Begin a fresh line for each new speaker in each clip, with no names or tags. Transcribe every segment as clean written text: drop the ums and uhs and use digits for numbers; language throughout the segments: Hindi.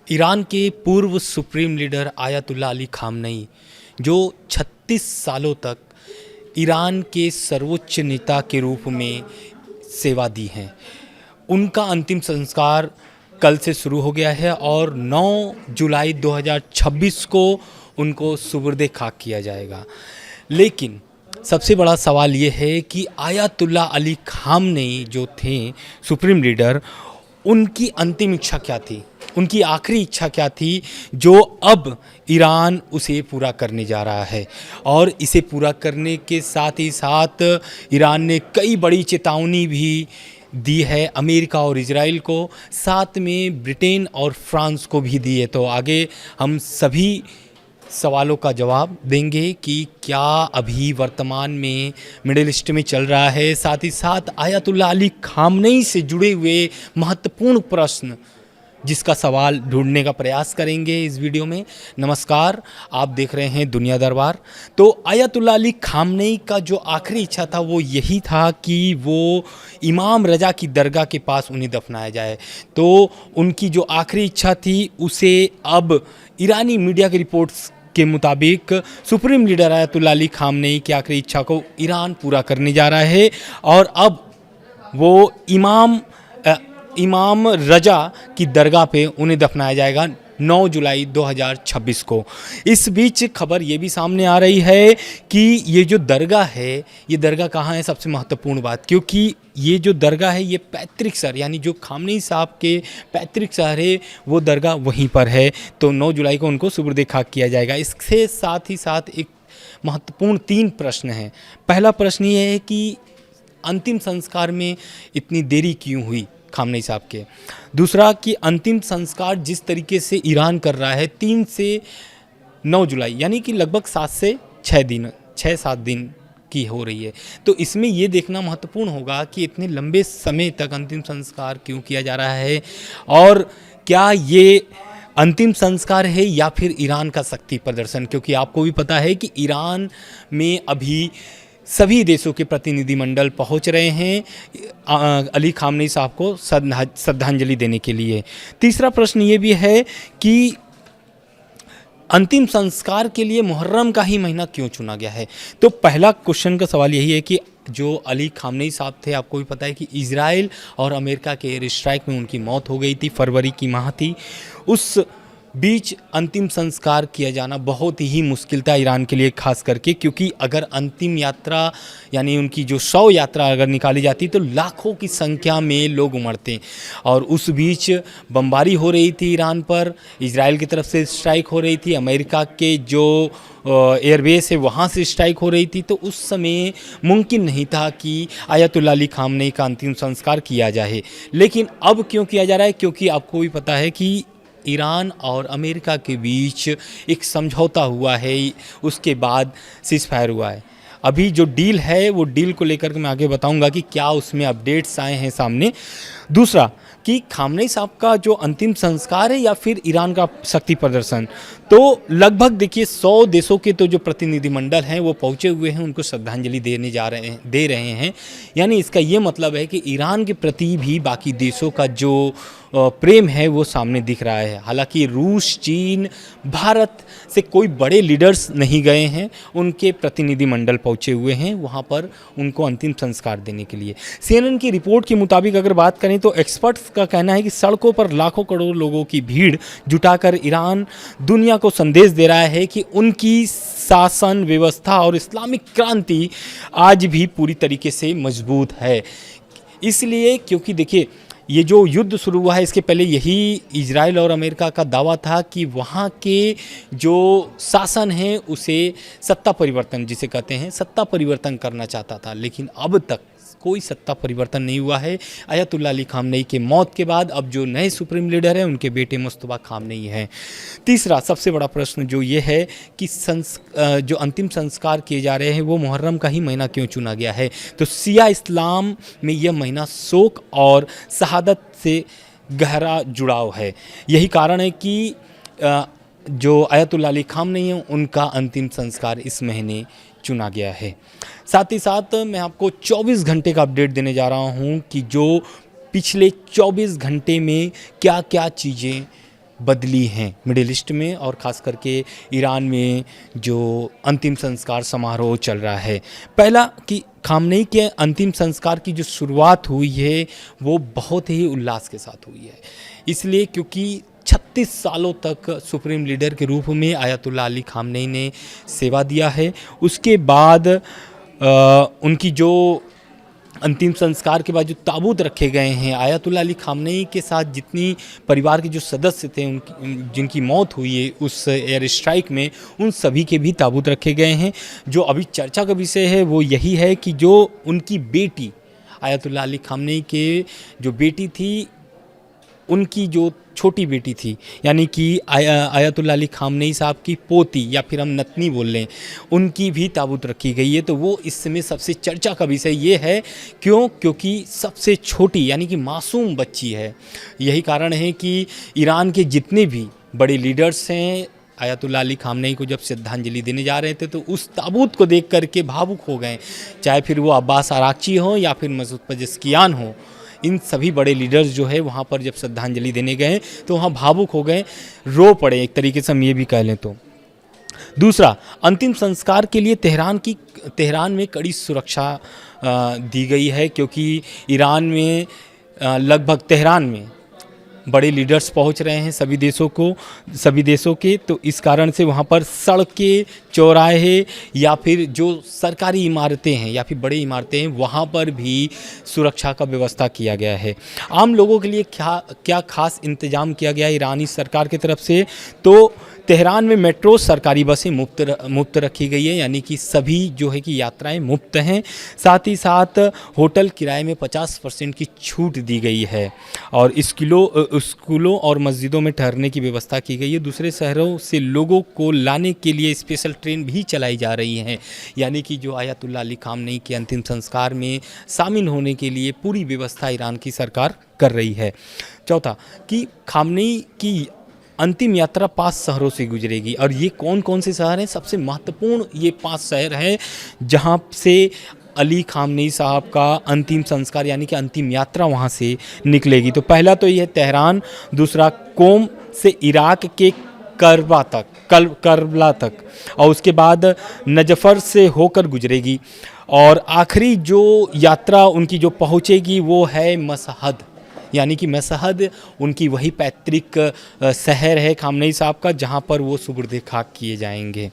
ईरान के पूर्व supreme leader ayatollah Ali Khamenei, जो 36 सालों तक ईरान के सर्वोच्च नेता के रूप में सेवा दी हैं, उनका अंतिम संस्कार कल से शुरू हो गया है और 9 जुलाई 2026 को उनको सुपुर्द खाक किया जाएगा। लेकिन सबसे बड़ा सवाल ये है कि आयतुल्ला अली खामनेई जो थे सुप्रीम लीडर, उनकी अंतिम इच्छा क्या थी, उनकी आखिरी इच्छा क्या थी, जो अब ईरान उसे पूरा करने जा रहा है। और इसे पूरा करने के साथ ही साथ ईरान ने कई बड़ी चेतावनी भी दी है अमेरिका और इजराइल को, साथ में ब्रिटेन और फ्रांस को भी दी है। तो आगे हम सभी सवालों का जवाब देंगे कि क्या अभी वर्तमान में मिडिल ईस्ट में चल रहा है, साथ ही साथ आयतुल्ला अली खामनेई से जुड़े हुए महत्वपूर्ण प्रश्न जिसका सवाल ढूंढने का प्रयास करेंगे इस वीडियो में। नमस्कार, आप देख रहे हैं दुनिया दरबार। तो आयतुल्ला अली खामनेई का जो आखिरी इच्छा था वो यही था कि वो इमाम रजा की दरगाह के पास उन्हें दफनाया जाए। तो उनकी जो आखिरी इच्छा थी उसे अब ईरानी मीडिया की रिपोर्ट्स के मुताबिक supreme leader ayatollah Ali Khamenei की आखिरी इच्छा को ईरान पूरा करने जा रहा है और अब वो इमाम रजा की दरगाह पे उन्हें दफनाया जाएगा 9 जुलाई 2026 को। इस बीच खबर ये भी सामने आ रही है कि ये जो दरगाह है, ये दरगाह कहाँ है, सबसे महत्वपूर्ण बात, क्योंकि ये जो दरगाह है ये पैतृक शहर, यानी जो खामनेई साहब के पैतृक शहर है वो दरगाह वहीं पर है। तो 9 जुलाई को उनको सुपुर्द खाक किया जाएगा। इसके साथ ही साथ एक महत्वपूर्ण 3 प्रश्न हैं। पहला प्रश्न ये है कि अंतिम संस्कार में इतनी देरी क्यों हुई खामनेई साहब के। दूसरा कि अंतिम संस्कार जिस तरीके से ईरान कर रहा है 3 से 9 जुलाई, यानी कि लगभग 7 से 6 दिन की हो रही है। तो इसमें ये देखना महत्वपूर्ण होगा कि इतने लंबे समय तक अंतिम संस्कार क्यों किया जा रहा है और क्या ये अंतिम संस्कार है या फिर ईरान का शक्ति प्रदर्शन, क्योंकि आपको भी पता है कि ईरान में अभी सभी देशों के प्रतिनिधिमंडल पहुंच रहे हैं अली खामनेई साहब को श्रद्धांजलि देने के लिए। तीसरा प्रश्न ये भी है कि अंतिम संस्कार के लिए मुहर्रम का ही महीना क्यों चुना गया है। तो पहला क्वेश्चन का सवाल यही है कि जो अली खामनेई साहब थे, आपको भी पता है कि इजराइल और अमेरिका के एयर स्ट्राइक में उनकी मौत हो गई थी, फरवरी की माह थी। उस बीच अंतिम संस्कार किया जाना बहुत ही मुश्किल था ईरान के लिए, खास करके क्योंकि अगर अंतिम यात्रा यानी उनकी जो शव यात्रा अगर निकाली जाती तो लाखों की संख्या में लोग उमड़ते और उस बीच बमबारी हो रही थी ईरान पर, इजराइल की तरफ से स्ट्राइक हो रही थी, अमेरिका के जो एयरबेस है वहाँ से स्ट्राइक हो रही थी। तो उस समय मुमकिन नहीं था कि आयतुल्ला अली खामनेई का अंतिम संस्कार किया जाए। लेकिन अब क्यों किया जा रहा है, क्योंकि आपको भी पता है कि ईरान और अमेरिका के बीच एक समझौता हुआ है, उसके बाद सीज़ फायर हुआ है। अभी जो डील है वो डील को लेकर के मैं आगे बताऊंगा कि क्या उसमें अपडेट्स आए हैं सामने। दूसरा कि खामनेई साहब का जो अंतिम संस्कार है या फिर ईरान का शक्ति प्रदर्शन, तो लगभग देखिए 100 देशों के तो जो प्रतिनिधिमंडल हैं वो पहुंचे हुए हैं, उनको श्रद्धांजलि दे रहे हैं। यानी इसका ये मतलब है कि ईरान के प्रति भी बाकी देशों का जो प्रेम है वो सामने दिख रहा है। हालांकि रूस, चीन, भारत से कोई बड़े लीडर्स नहीं गए हैं, उनके प्रतिनिधिमंडल पहुंचे हुए हैं वहां पर उनको अंतिम संस्कार देने के लिए। CNN की रिपोर्ट के मुताबिक अगर बात करें तो एक्सपर्ट्स का कहना है कि सड़कों पर लाखों करोड़ लोगों की भीड़ जुटाकर ईरान दुनिया को संदेश दे रहा है कि उनकी शासन व्यवस्था और इस्लामिक क्रांति आज भी पूरी तरीके से मजबूत है। इसलिए क्योंकि देखिए ये जो युद्ध शुरू हुआ है इसके पहले यही इजराइल और अमेरिका का दावा था कि वहाँ के जो शासन है उसे सत्ता परिवर्तन जिसे कहते हैं सत्ता परिवर्तन करना चाहता था, लेकिन अब तक कोई सत्ता परिवर्तन नहीं हुआ है। आयतुल्ला अली खामनेई के मौत के बाद अब जो नए सुप्रीम लीडर हैं उनके बेटे मुस्तफा खामनेई हैं। तीसरा सबसे बड़ा प्रश्न जो ये है कि जो अंतिम संस्कार किए जा रहे हैं वो मुहर्रम का ही महीना क्यों चुना गया है। तो शिया इस्लाम में यह महीना शोक और शहादत से गहरा जुड़ाव है। यही कारण है कि जो आयतुल्ला अली खामनेई हैं उनका अंतिम संस्कार इस महीने चुना गया है। साथ ही साथ मैं आपको 24 घंटे का अपडेट देने जा रहा हूं कि जो पिछले 24 घंटे में क्या क्या चीज़ें बदली हैं मिडिल ईस्ट में, और ख़ास करके ईरान में जो अंतिम संस्कार समारोह चल रहा है। पहला कि खामनेई के अंतिम संस्कार की जो शुरुआत हुई है वो बहुत ही उल्लास के साथ हुई है, इसलिए क्योंकि 36 सालों तक सुप्रीम लीडर के रूप में आयतुल्ला अली खामनेई ने सेवा दिया है। उसके बाद उनकी जो अंतिम संस्कार के बाद जो ताबूत रखे गए हैं, आयतुल्ला अली खामनेई के साथ जितनी परिवार के जो सदस्य थे उनकी जिनकी मौत हुई है उस एयर स्ट्राइक में, उन सभी के भी ताबूत रखे गए हैं। जो अभी चर्चा का विषय है वो यही है कि जो उनकी बेटी आयतुल्ला अली खामनेई के जो बेटी थी, उनकी जो छोटी बेटी थी, यानी कि आयतुल्ला अली खामनेई साहब की पोती या फिर हम नतनी बोल लें, उनकी भी ताबूत रखी गई है। तो वो इस समय सबसे चर्चा का विषय ये है, क्योंकि सबसे छोटी यानी कि मासूम बच्ची है। यही कारण है कि ईरान के जितने भी बड़े लीडर्स हैं, आयतुल्ला अली खामनेई को जब श्रद्धांजलि देने जा रहे थे तो उस ताबूत को देख करके भावुक हो गए, चाहे फिर वो अब्बास आरागची हो या फिर मसूद पेजेश्कियान हो। इन सभी बड़े लीडर्स जो है वहाँ पर जब श्रद्धांजलि देने गए तो वहाँ भावुक हो गए, रो पड़े, एक तरीके से हम ये भी कह लें तो। दूसरा, अंतिम संस्कार के लिए तेहरान में कड़ी सुरक्षा दी गई है, क्योंकि ईरान में लगभग तेहरान में बड़े लीडर्स पहुंच रहे हैं सभी देशों के, तो इस कारण से वहाँ पर सड़कें, चौराहे या फिर जो सरकारी इमारतें हैं या फिर बड़ी इमारतें हैं, वहाँ पर भी सुरक्षा का व्यवस्था किया गया है। आम लोगों के लिए क्या खास इंतजाम किया गया है ईरानी सरकार की तरफ से, तो तेहरान में मेट्रो सरकारी बसें मुफ्त रखी गई है, यानी कि सभी जो है कि यात्राएं मुफ्त हैं। साथ ही साथ होटल किराए में 50% की छूट दी गई है, और स्कूलों और मस्जिदों में ठहरने की व्यवस्था की गई है। दूसरे शहरों से लोगों को लाने के लिए स्पेशल ट्रेन भी चलाई जा रही हैं, यानी कि जो आयतुल्ला अली खामनेई के अंतिम संस्कार में शामिल होने के लिए पूरी व्यवस्था ईरान की सरकार कर रही है। चौथा, कि खामनेई की अंतिम यात्रा 5 शहरों से गुजरेगी, और ये कौन कौन से शहर हैं? सबसे महत्वपूर्ण ये 5 शहर हैं जहाँ से अली खामनेई साहब का अंतिम संस्कार यानी कि अंतिम यात्रा वहाँ से निकलेगी। तो पहला तो ये है तेहरान, दूसरा कोम से इराक के करबला तक, और उसके बाद नजफ़र से होकर गुजरेगी, और आखिरी जो यात्रा उनकी जो पहुँचेगी वो है मशहद, यानी कि मशहद उनकी वही पैतृक शहर है खामनेई साहब का, जहाँ पर वो सुपुर्द खाक किए जाएंगे।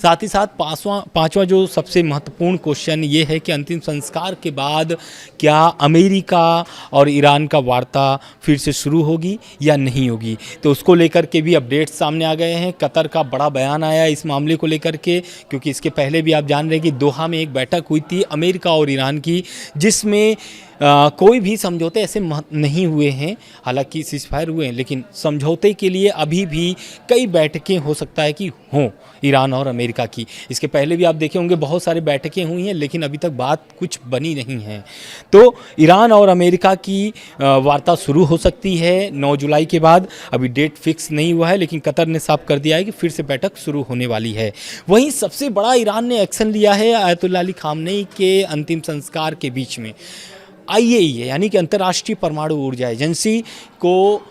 साथ ही साथ पांचवा जो सबसे महत्वपूर्ण क्वेश्चन ये है कि अंतिम संस्कार के बाद क्या अमेरिका और ईरान का वार्ता फिर से शुरू होगी या नहीं होगी, तो उसको लेकर के भी अपडेट्स सामने आ गए हैं। कतर का बड़ा बयान आया इस मामले को लेकर के, क्योंकि इसके पहले भी आप जान रहे हैं कि दोहा में एक बैठक हुई थी अमेरिका और ईरान की, जिसमें कोई भी समझौते ऐसे नहीं हुए हैं। हालांकि सीज़फायर हुए हैं, लेकिन समझौते के लिए अभी भी कई बैठकें हो सकता है कि हों ईरान और अमेरिका की। इसके पहले भी आप देखे होंगे बहुत सारी बैठकें हुई हैं, लेकिन अभी तक बात कुछ बनी नहीं है। तो ईरान और अमेरिका की वार्ता शुरू हो सकती है 9 जुलाई के बाद। अभी डेट फिक्स नहीं हुआ है, लेकिन कतर ने साफ कर दिया है कि फिर से बैठक शुरू होने वाली है। वहीं सबसे बड़ा ईरान ने एक्शन लिया है आयतुल्ला अली खामनेई के अंतिम संस्कार के बीच में। IAEA यानी कि अंतर्राष्ट्रीय परमाणु ऊर्जा एजेंसी को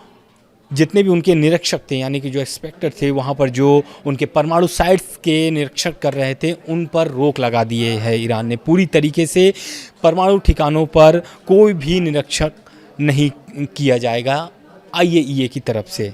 जितने भी उनके निरीक्षक थे, यानी कि जो इंस्पेक्टर थे वहाँ पर जो उनके परमाणु साइट्स के निरीक्षण कर रहे थे, उन पर रोक लगा दिए है ईरान ने। पूरी तरीके से परमाणु ठिकानों पर कोई भी निरीक्षण नहीं किया जाएगा IAEA की तरफ से।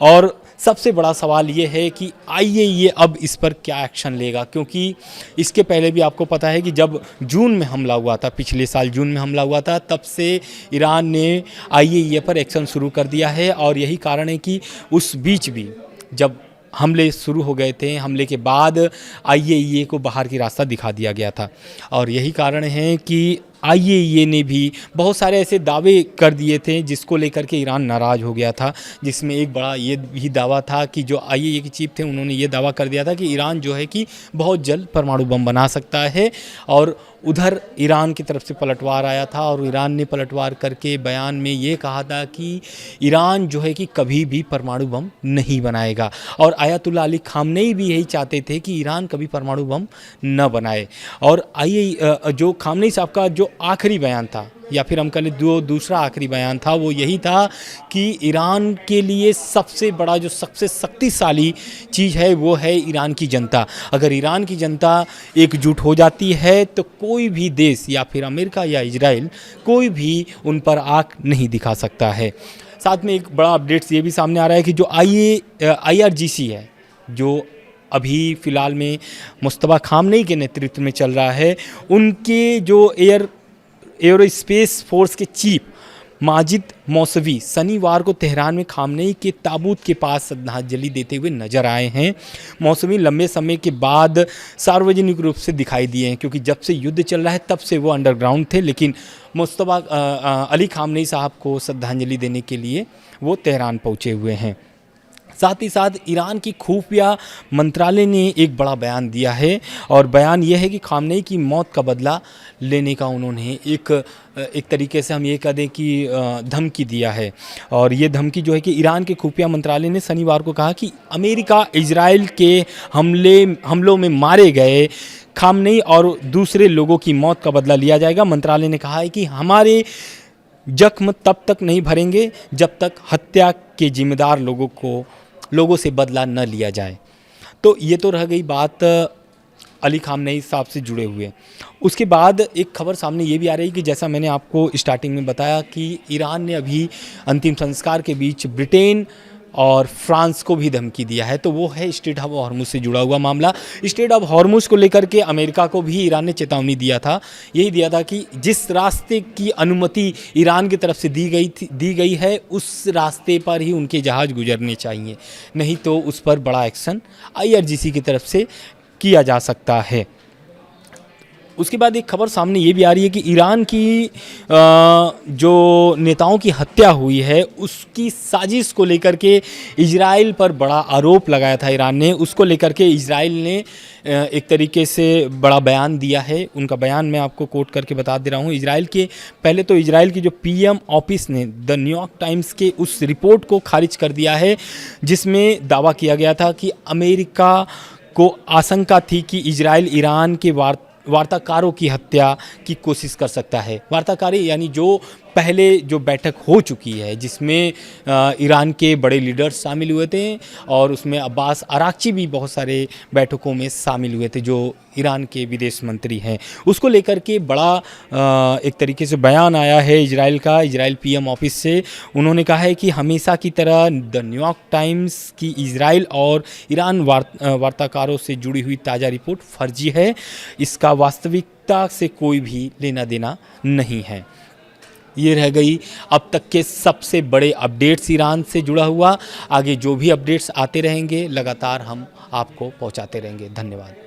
और सबसे बड़ा सवाल ये है कि IAEA अब इस पर क्या एक्शन लेगा, क्योंकि इसके पहले भी आपको पता है कि जब जून में हमला हुआ था, पिछले साल जून में हमला हुआ था, तब से ईरान ने IAEA पर एक्शन शुरू कर दिया है। और यही कारण है कि उस बीच भी जब हमले शुरू हो गए थे, हमले के बाद IAEA को बाहर की रास्ता दिखा दिया गया था। और यही कारण है कि IAEA ने भी बहुत सारे ऐसे दावे कर दिए थे जिसको लेकर के ईरान नाराज़ हो गया था, जिसमें एक बड़ा ये भी दावा था कि जो IAEA के चीफ थे उन्होंने ये दावा कर दिया था कि ईरान जो है कि बहुत जल्द परमाणु बम बना सकता है। और उधर ईरान की तरफ से पलटवार आया था, और ईरान ने पलटवार करके बयान में ये कहा था कि ईरान जो है कि कभी भी परमाणु बम नहीं बनाएगा। और आयतुल्ला अली खामनेई भी यही चाहते थे कि ईरान कभी परमाणु बम न बनाए। और जो खामनेई साहब का जो आखिरी बयान था या फिर हम कह लें दूसरा आखिरी बयान था, वो यही था कि ईरान के लिए सबसे बड़ा जो सबसे शक्तिशाली चीज़ है वो है ईरान की जनता। अगर ईरान की जनता एकजुट हो जाती है तो कोई भी देश या फिर अमेरिका या इजराइल कोई भी उन पर आँख नहीं दिखा सकता है। साथ में एक बड़ा अपडेट्स ये भी सामने आ रहा है कि जो IRGC है, जो अभी फ़िलहाल में मुस्तफ़ा खामनेई के नेतृत्व में चल रहा है, उनके जो एयरोस्पेस फोर्स के चीफ माजिद मौसवी शनिवार को तेहरान में खामनेई के ताबूत के पास श्रद्धांजलि देते हुए नजर आए हैं। मौसवी लंबे समय के बाद सार्वजनिक रूप से दिखाई दिए हैं, क्योंकि जब से युद्ध चल रहा है तब से वो अंडरग्राउंड थे, लेकिन मुस्तफ़ा अली खामनेई साहब को श्रद्धांजलि देने के लिए वो तेहरान पहुँचे हुए हैं। साथ ही साथ ईरान की खुफिया मंत्रालय ने एक बड़ा बयान दिया है, और बयान यह है कि खामनेई की मौत का बदला लेने का उन्होंने एक तरीके से हम ये कह दें कि धमकी दिया है। और ये धमकी जो है कि ईरान के खुफिया मंत्रालय ने शनिवार को कहा कि अमेरिका इजराइल के हमलों में मारे गए खामनेई और दूसरे लोगों की मौत का बदला लिया जाएगा। मंत्रालय ने कहा है कि हमारे जख्म तब तक नहीं भरेंगे जब तक हत्या के जिम्मेदार लोगों से बदला न लिया जाए। तो ये तो रह गई बात अली खामनेई साहब से जुड़े हुए। उसके बाद एक खबर सामने ये भी आ रही है कि जैसा मैंने आपको स्टार्टिंग में बताया कि ईरान ने अभी अंतिम संस्कार के बीच ब्रिटेन और फ्रांस को भी धमकी दिया है। तो वो है स्ट्रेट ऑफ हॉर्मुज से जुड़ा हुआ मामला। स्ट्रेट ऑफ हॉर्मुज को लेकर के अमेरिका को भी ईरान ने चेतावनी दिया था, यही दिया था कि जिस रास्ते की अनुमति ईरान की तरफ से दी गई है उस रास्ते पर ही उनके जहाज़ गुजरने चाहिए, नहीं तो उस पर बड़ा एक्शन IRGC की तरफ से किया जा सकता है। उसके बाद एक खबर सामने ये भी आ रही है कि ईरान की जो नेताओं की हत्या हुई है उसकी साजिश को लेकर के इजराइल पर बड़ा आरोप लगाया था ईरान ने। उसको लेकर के इजराइल ने एक तरीके से बड़ा बयान दिया है। उनका बयान मैं आपको कोट करके बता दे रहा हूँ। पहले तो इजराइल की जो PM ऑफिस ने द न्यूयॉर्क टाइम्स के उस रिपोर्ट को खारिज कर दिया है जिसमें दावा किया गया था कि अमेरिका को आशंका थी कि इजराइल ईरान के वार्ताकारों की हत्या की कोशिश कर सकता है। वार्ताकारी यानी जो पहले जो बैठक हो चुकी है जिसमें ईरान के बड़े लीडर्स शामिल हुए थे और उसमें अब्बास अराक्ची भी बहुत सारे बैठकों में शामिल हुए थे जो ईरान के विदेश मंत्री हैं। उसको लेकर के बड़ा एक तरीके से बयान आया है इजराइल PM ऑफिस से। उन्होंने कहा है कि हमेशा की तरह द न्यूयॉर्क टाइम्स की इजराइल और ईरान वार्ताकारों से जुड़ी हुई ताज़ा रिपोर्ट फर्जी है, इसका वास्तविकता से कोई भी लेना देना नहीं है। ये रह गई अब तक के सबसे बड़े अपडेट्स ईरान से जुड़ा हुआ। आगे जो भी अपडेट्स आते रहेंगे लगातार हम आपको पहुंचाते रहेंगे। धन्यवाद।